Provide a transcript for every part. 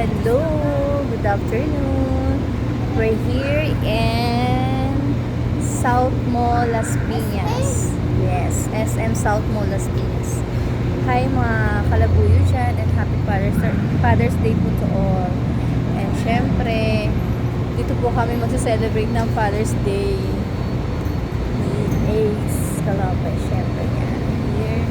Hello, good afternoon. We're here in South Mall, Las Piñas. Yes, SM South Mall, Las Piñas. Hi mga kalabuyo dyan and happy Father's Day po to all. And syempre, dito po kami magsa-celebrate ng Father's Day ni Ace Calapay. Syempre yan. Here.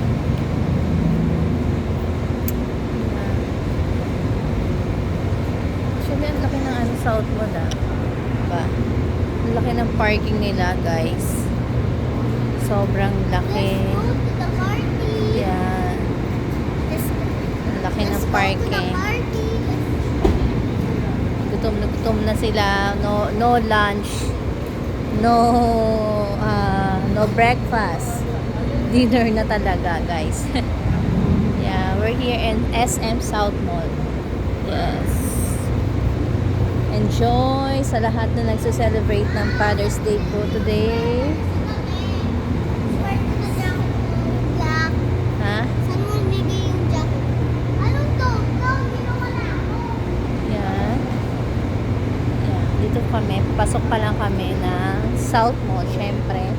Actually, ang laki ng South Mall diba? Ang laki ng parking nila, guys. Sobrang laki. Yan. Ang laki ng parking. Gutom na gutom na sila. No lunch. No breakfast. Dinner na talaga, guys. Yeah, we're here in SM South Mall. Yes. Enjoy sa lahat na nagse-celebrate ng Father's Day po today. Ha? Saan mo nilagay yung jacket? Anong to? Ginawa na ako. Yan. Yan. Dito kami. Pasok pa lang kami ng South Mall. Syempre.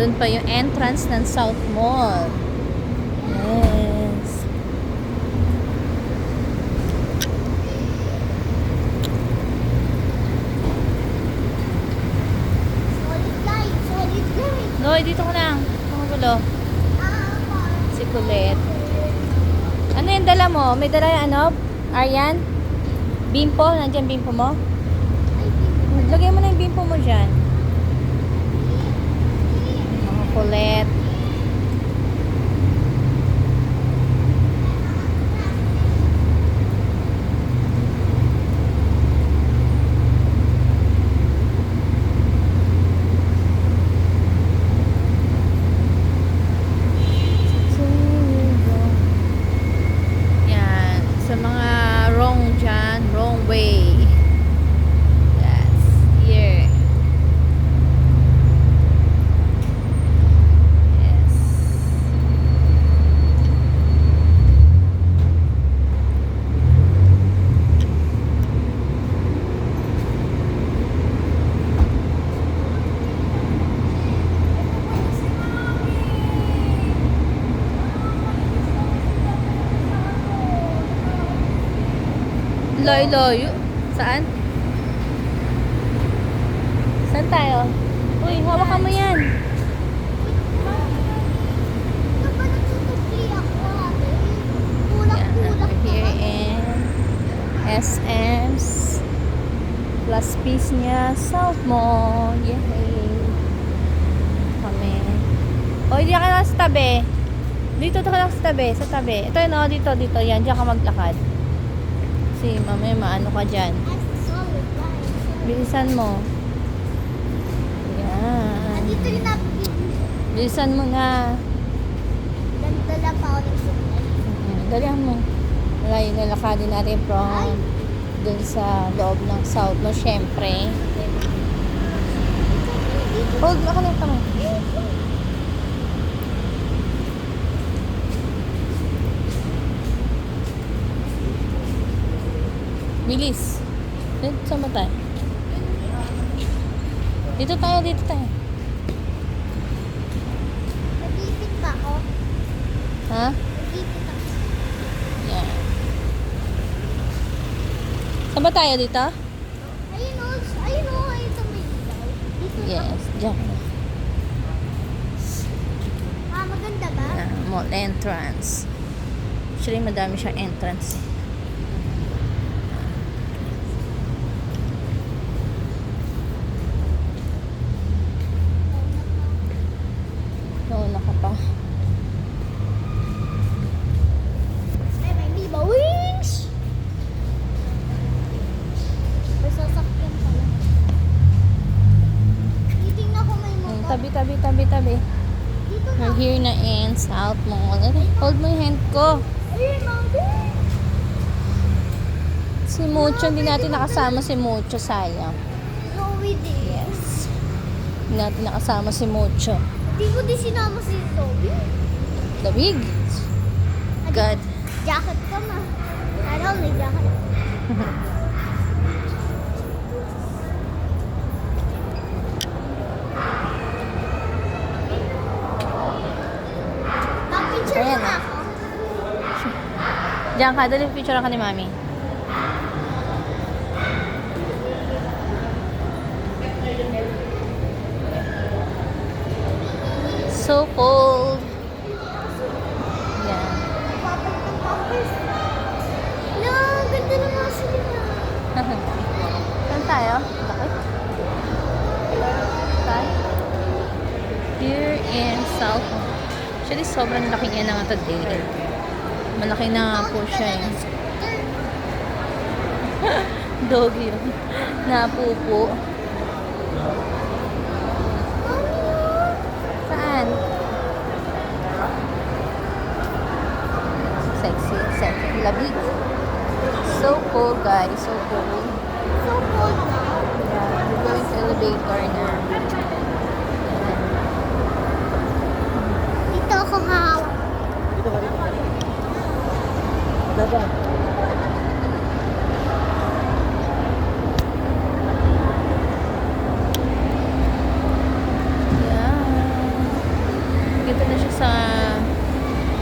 Doon pa yung entrance ng South Mall. Yes. Solid guys. Solid guys. Noy, dito ko lang. Ang gulo. Si Kulit. Ano yung dala mo? May dala yung ano? Aryan? Bimpo? Nandiyan bimpo mo? Lagay mo na yung bimpo mo dyan. Mga Kulit. Yan. Sa mga wrong dyan, wrong way. Yes. Here. Yes. Loy-loy. Saan? Saan tayo? Uy, hawakan mo yan. Kapag nagtutupli ako, ate, Yan. kulak-kulak We're na here ako. in SM's Las Piñas South Mall. Yay! Kami. O, hindi ka lang sa tabi. Dito ka lang sa tabi. Sa tabi. Ito yun, dito. Yan, diyan ka maglakad. Kasi mamaya maano ka dyan. As solid guys. Bilisan mo. Yan. Andito rin napigil. Bilisan mo na. Ganda pa ako ng suklay. Dalihan mo. Wala yung nalakadin natin from dun sa loob ng South mo, syempre. Hold na ka na kami. Bilis. Dito sama tayo. Dito tayo. Nagipit pa ako. Ha? Nagipit ako. Yan. Saan ba tayo dito? Ayun o. Ayun sa may ilaw. Dito na. Yes, dyan. Maganda ba? Yan, mall entrance. Actually, madami siyang entrance. Nauna ka pa. Ay, may Viva Wings! May sasakyan pala. Titingnan ko may motor. Tabi. Dito na. We're here na in South Mall. Hold mo yung hand ko. Ayun, mami. Si Mucho, hindi natin nakasama si Mucho, sayang. Zoe din. Yes. Hindi natin nakasama si Mucho. Di ko di sinama si Zoe. Lamig. God. Jacket ka ma. I don't need jacket. Pa-picture Ayan, mo ah. ako. Diyan ka, dali picture ka ni Mami. So cold. Yan. No, ganda ng mga sila. Saan tayo? Laki. Saan? Here in South. Actually, sobrang laki niya na nga today. Malaki na nga po siya eh. Doggy yun. Napupo. Saan? Sexy, sexy. Labig. So cold, guys. So cold. So cold now. Yeah, we're going to elevator na. Dito ako hawak. Yeah. Ganda na siya sa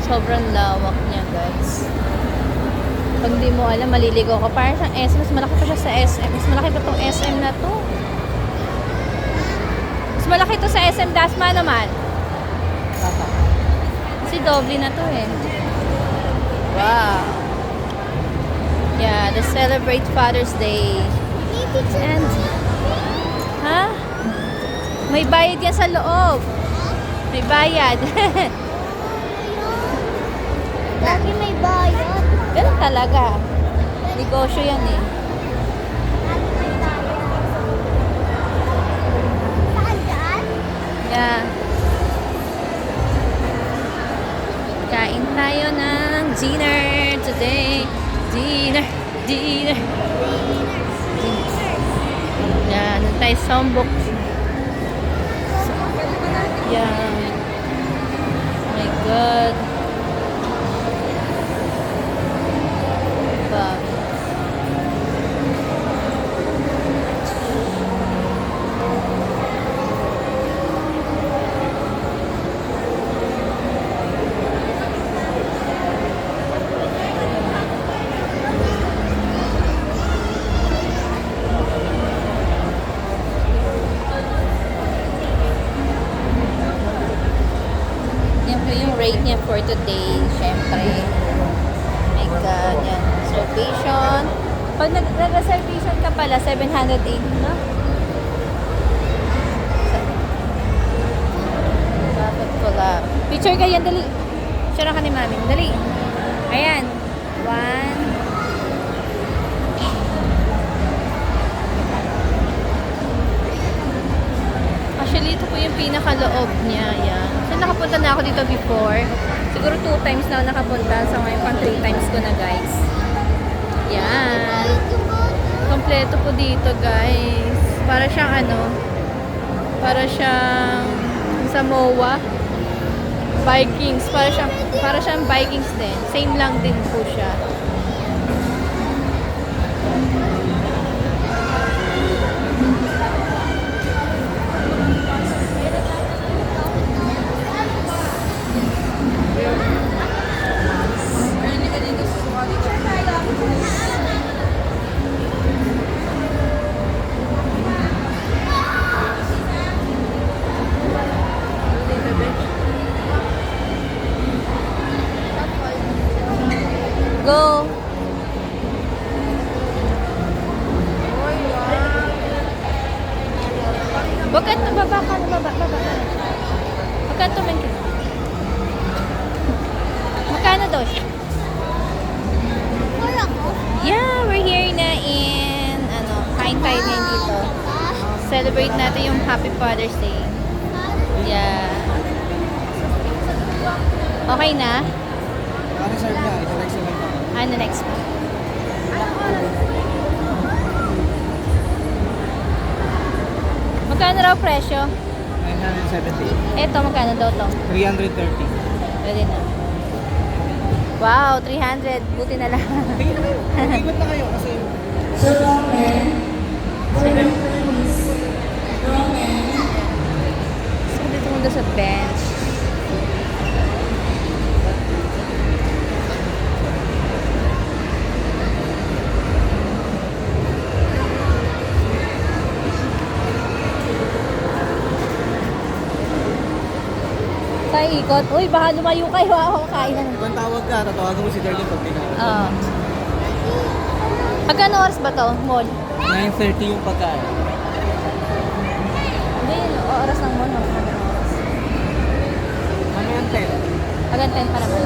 sobrang lawak niya, guys. Pag di mo alam, maliligaw ka. Parang sa SM, mas malaki pa siya sa SM. Mas malaki pa tong SM na to. Mas malaki to sa SM Dasma naman. Kasi doble na to eh. Wow. Yeah, to celebrate Father's Day. May picture And, mo. ha? May bayad yan sa loob. May bayad. Lagi may bayad. Ganun talaga. Negosyo yan eh. Saan dyan? Yeah. Kain tayo ng dinner today. Dinner. Yeah, nung tayo sombok. Yeah. Oh my God. Wow. Yan po yung rate niya for today. Siyempre. My God. Yan. Reservation. Pag nag-reservation ka pala, 780, no? Dapat pala. Picture ka yan, dali. Picture ka ni Mami. Dali. Ayan. 1. Actually, ito po yung pinakaloob niya. Yan. So, nakapunta na ako dito before. Siguro 2 times na ako nakapunta. So, ngayon pang 3 times ko na, guys. Yan. Kompleto po dito, guys. Para siyang para siyang Samoa. Vikings. Para siyang Vikings din. Same lang din po siya. Go! Wag ka na, baba ka na, baba ka na. Wag ka tumingin. Magkano daw siya? Wala ko. Yeah, we're here na in, kain tayo ngayon dito. Celebrate natin yung Happy Father's Day. Yeah. Okay na? Reserve na, ito lang. Ano next mo? Magkano raw presyo? 970. Eto, magkano daw to? 330. Pwede na. Wow, 300. Buti na lang. Tingin na kayo. Ikot na kayo kasi So, dito muna sa bench. Tayo ikot. Uy, baka lumayo kayo. Ako kakain na. Kung tawag ka, tatawagan mo si Darlene pag tinawag. Oo. Pagkano oras ba to, mall? 9:30 yung pagkain. Hindi, oras ng mall. No? Ano yan, 10? Hanggang 10 pa naman.